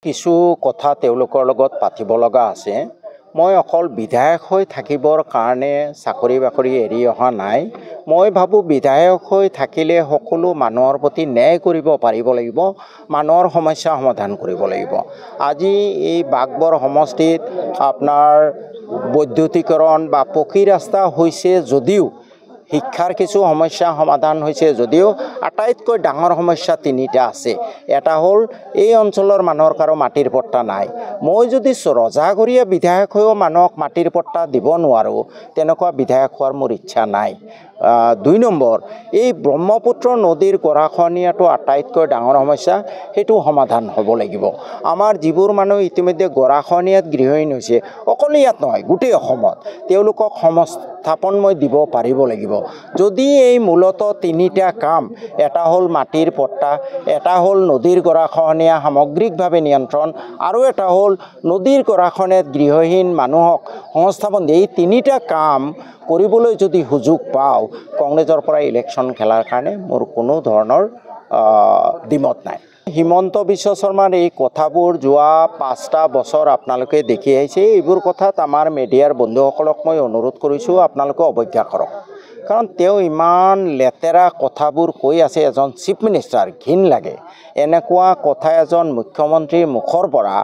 কিছু কথা তেওঁলোকৰ লগত পাতিব লগা আছে। মই অকল বিধায়ক হৈ থাকিবৰ কাৰণে চাকৰি বাকৰি এৰি অহা নাই। মই ভাবোঁ বিধায়ক হৈ থাকিলে সকলো মানুহৰ প্ৰতি ন্যায় কৰিব পাৰিব লাগিব, মানুহৰ সমস্যা সমাধান কৰিব লাগিব। আজি এই বাঘবৰ সমষ্টিত আপোনাৰ বৈদ্যুতিকৰণ বা পকী ৰাস্তা হৈছে যদিও, শিক্ষাৰ কিছু সমস্যা সমাধান হৈছে যদিও আটাইতকৈ ডাঙৰ সমস্যা তিনিটা আছে। এটা হ'ল এই অঞ্চলৰ মানুহৰ কাৰো মাটিৰ পট্টা নাই। মই যদি ৰজাঘৰীয়া বিধায়ক হৈও মানুহক মাটিৰ পট্টা দিব নোৱাৰোঁ, তেনেকুৱা বিধায়ক হোৱাৰ মোৰ ইচ্ছা নাই। ২ নম্বৰ, এই ব্ৰহ্মপুত্ৰ নদীৰ গৰাখহনীয়াটো আটাইতকৈ ডাঙৰ সমস্যা, সেইটো সমাধান হ'ব লাগিব। আমাৰ যিবোৰ মানুহ ইতিমধ্যে গৰাখহনীয়াত গৃহহীন হৈছে, অকল ইয়াত নহয় গোটেই অসমত, তেওঁলোকক সংস্থাপন মই দিব পাৰিব লাগিব। যদি এই মূলতঃ তিনিটা কাম, এটা হ'ল মাটিৰ পট্টা, এটা হ'ল নদীৰ গৰাখহনীয়া সামগ্ৰিকভাৱে নিয়ন্ত্ৰণ, আৰু এটা হ'ল নদীৰ গৰাখহনীয়াত গৃহহীন মানুহক সংস্থাপন দিয়ে, এই তিনিটা কাম কৰিবলৈ যদি সুযোগ পাওঁ, কংগ্ৰেছৰ পৰা ইলেকশ্যন খেলাৰ কাৰণে মোৰ কোনো ধৰণৰ দ্বিমত নাই। হিমন্ত বিশ্ব শৰ্মাৰ এই কথাবোৰ যোৱা 5টা বছৰ আপোনালোকে দেখি আহিছে। এইবোৰ কথাত আমাৰ মিডিয়াৰ বন্ধুসকলক মই অনুৰোধ কৰিছোঁ, আপোনালোকে অৱজ্ঞা কৰক। কাৰণ তেওঁ ইমান লেতেৰা কথাবোৰ কৈ আছে, এজন চিফ মিনিষ্টাৰ, ঘিণ লাগে। এনেকুৱা কথা এজন মুখ্যমন্ত্ৰীৰ মুখৰ পৰা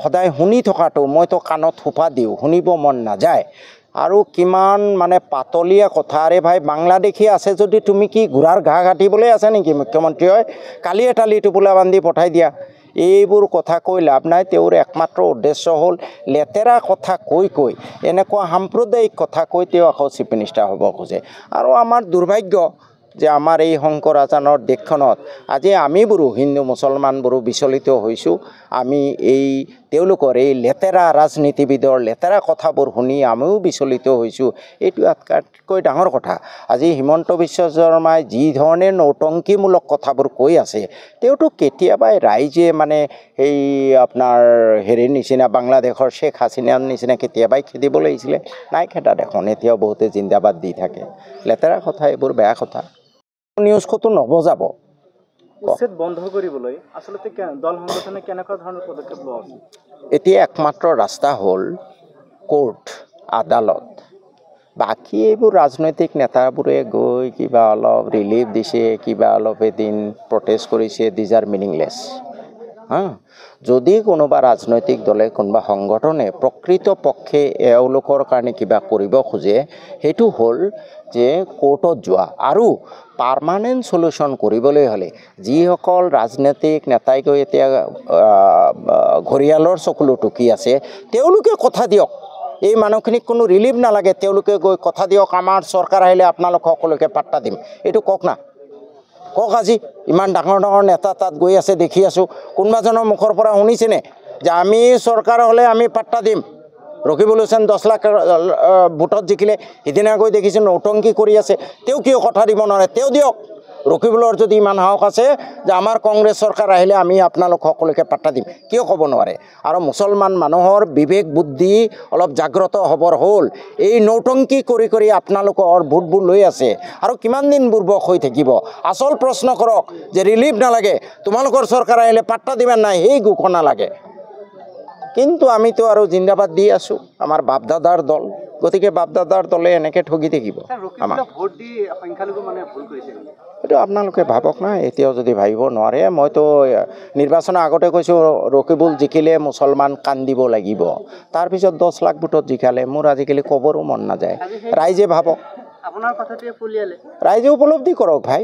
সদায় শুনি থকাটো, মইতো কাণত সোপা দিওঁ, শুনিব মন নাযায়। আৰু কিমান মানে পাতলীয়া কথা। আৰে ভাই, বাংলাদেশী আছে যদি তুমি কি ঘোঁৰাৰ ঘাঁহ কাটিবলৈ আছে নেকি মুখ্যমন্ত্ৰী হয়? কালি এটালি টোপোলা বান্ধি পঠাই দিয়া। এইবোৰ কথা কৈ লাভ নাই। তেওঁৰ একমাত্ৰ উদ্দেশ্য হ'ল লেতেৰা কথা কৈ এনেকুৱা সাম্প্ৰদায়িক কথা কৈ তেওঁ আকৌ চিফ মিনিষ্টাৰ হ'ব খোজে। আৰু আমাৰ দুৰ্ভাগ্য যে আমাৰ এই শংকৰ আজানৰ দেশখনত আজি আমিবোৰো, হিন্দু মুছলমানবোৰো বিচলিত হৈছোঁ। আমি তেওঁলোকৰ এই লেতেৰা ৰাজনীতিবিদৰ লেতেৰা কথাবোৰ শুনি আমিও বিচলিত হৈছোঁ। এইটো আটাইতকৈ ডাঙৰ কথা। আজি হিমন্ত বিশ্ব শৰ্মাই যি ধৰণে নৌটংকীমূলক কথাবোৰ কৈ আছে, তেওঁতো কেতিয়াবাই ৰাইজে মানে এই আপোনাৰ হেৰিৰ নিচিনা, বাংলাদেশৰ শ্বেখ হাছিনাৰ নিচিনা কেতিয়াবাই খেদিব লাগিছিলে, নাই খেদা দেখোন। এতিয়াও বহুতে জিন্দাবাদ দি থাকে। লেতেৰা কথা, এইবোৰ বেয়া কথা। নিউজ ক'তো নবজাব। উচ্ছেদ বন্ধ কৰিবলৈ আচলতে দল সংগঠনে কেনেকুৱা ধৰণৰ পদক্ষেপ লোৱা উচিত? এতিয়া একমাত্ৰ ৰাস্তা হ'ল কোৰ্ট, আদালত। বাকী এইবোৰ ৰাজনৈতিক নেতাবোৰে গৈ কিবা অলপ ৰিলিফ দিছে, কিবা অলপ এদিন প্ৰটেষ্ট কৰিছে, দিজ আৰ মিনিংলেছ। যদি কোনোবা ৰাজনৈতিক দলে, কোনোবা সংগঠনে প্ৰকৃতপক্ষে এওঁলোকৰ কাৰণে কিবা কৰিব খোজে, সেইটো হ'ল যে কোৰ্টত যোৱা। আৰু পাৰ্মানেণ্ট চলিউশ্যন কৰিবলৈ হ'লে যিসকল ৰাজনৈতিক নেতাই গৈ এতিয়া ঘৰিয়ালৰ চকুলো টুকি আছে, তেওঁলোকে কথা দিয়ক। এই মানুহখিনিক কোনো ৰিলিফ নালাগে, তেওঁলোকে গৈ কথা দিয়ক, আমাৰ চৰকাৰ আহিলে আপোনালোক সকলোকে পাত্তা দিম। এইটো কওক না, কওক। আজি ইমান ডাঙৰ ডাঙৰ নেতা তাত গৈ আছে, দেখি আছোঁ। কোনোবাজনৰ মুখৰ পৰা শুনিছেনে যে আমি চৰকাৰ হ'লে আমি পাত্তা দিম? ৰকিবুল হুছেইন 10 লাখ ভোটত জিকিলে, সিদিনা গৈ দেখিছোঁ নৌটংকী কৰি আছে। তেওঁ কিয় কথা দিব নোৱাৰে? তেওঁ দিয়ক। ৰকিবুলৰ যদি ইমান সাহস আছে যে আমাৰ কংগ্ৰেছ চৰকাৰ আহিলে আমি আপোনালোক সকলোকে পাত্তা দিম, কিয় ক'ব নোৱাৰে? আৰু মুছলমান মানুহৰ বিবেক বুদ্ধি অলপ জাগ্ৰত হ'বৰ হ'ল। এই নৌটংকী কৰি আপোনালোকৰ ভোটবোৰ লৈ আছে, আৰু কিমান দিন বুৰ্বক হৈ থাকিব? আচল প্ৰশ্ন কৰক যে ৰিলিফ নালাগে, তোমালোকৰ চৰকাৰ আহিলে পাত্তা দিবেন নাই, সেই ঘোষণা লাগে। কিন্তু আমিতো আৰু জিন্দাবাদ দি আছোঁ, আমাৰ বাপদাদাৰ দল। গতিকে বাপদাদাৰ দলে এনেকৈ ঠগি থাকিব আমাক। এইটো আপোনালোকে ভাবক না। এতিয়াও যদি ভাবিব নোৱাৰে, মইতো নিৰ্বাচনৰ আগতে কৈছোঁ ৰকিবুল জিকিলে মুছলমান কান্দিব লাগিব। তাৰপিছত 10 লাখ ভোটত জিকালে। মোৰ আজিকালি ক'বৰো মন নাযায়। ৰাইজে ভাবক, ৰাইজে উপলব্ধি কৰক ভাই।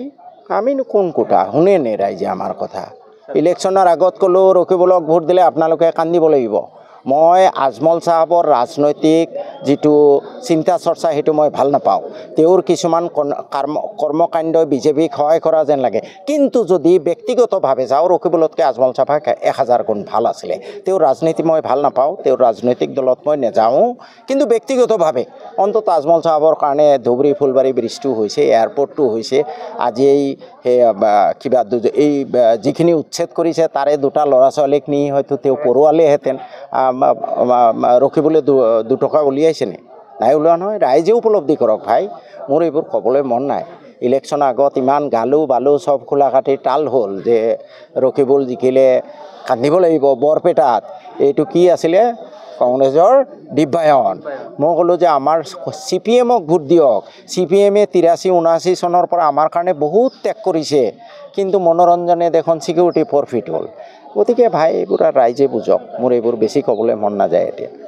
আমিনো কোন কোটা শুনেনে ৰাইজে আমাৰ কথা? ইলেকশ্যনৰ আগত ক'লেও ৰকিবুলক ভোট দিলে আপোনালোকে কান্দিব লাগিব। মই আজমল চাহাবৰ ৰাজনৈতিক যিটো চিন্তা চৰ্চা, সেইটো মই ভাল নাপাওঁ। তেওঁৰ কিছুমান কৰ্মকাণ্ডই বিজেপিক সহায় কৰা যেন লাগে। কিন্তু যদি ব্যক্তিগতভাৱে যাওঁ, ৰকিবুলতকৈ আজমল চাহাব 1000 গুণ ভাল আছিলে। তেওঁৰ ৰাজনীতি মই ভাল নাপাওঁ, তেওঁৰ ৰাজনৈতিক দলত মই নাযাওঁ। কিন্তু ব্যক্তিগতভাৱে অন্ততঃ আজমল চাহাবৰ কাৰণে ধুবুৰী ফুলবাৰী ব্ৰিজটো হৈছে, এয়াৰপৰ্টটো হৈছে। আজি কিবা এই যিখিনি উচ্ছেদ কৰিছে, তাৰে 2টা ল'ৰা ছোৱালীক নি হয়তো তেওঁ পঢ়ুৱালেহেঁতেন। ৰকিবুলে 2 টকা উলিয়াইছেনে? নাই ওলোৱা নহয়। ৰাইজে উপলব্ধি কৰক ভাই। মোৰ এইবোৰ ক'বলৈ মন নাই। ইলেকশ্যন আগত ইমান গালো বালো চব খোলা কাটি তাল হ'ল যে ৰকিবুল জিকিলে কান্দিব লাগিব বৰপেটাত এইটো কি আছিলে কংগ্ৰেছৰ দিব্যায়ন মই ক'লোঁ যে আমাৰ CPMক ভোট দিয়ক CPMে 83-79 চনৰ পৰা আমাৰ কাৰণে বহুত ত্যাগ কৰিছে কিন্তু মনোৰঞ্জনে দেখোন চিকিউৰিটি ফৰফিট হ'ল গতিকে ভাই এইবোৰ ৰাইজে বুজক মোৰ এইবোৰ বেছি ক'বলৈ মন নাযায় এতিয়া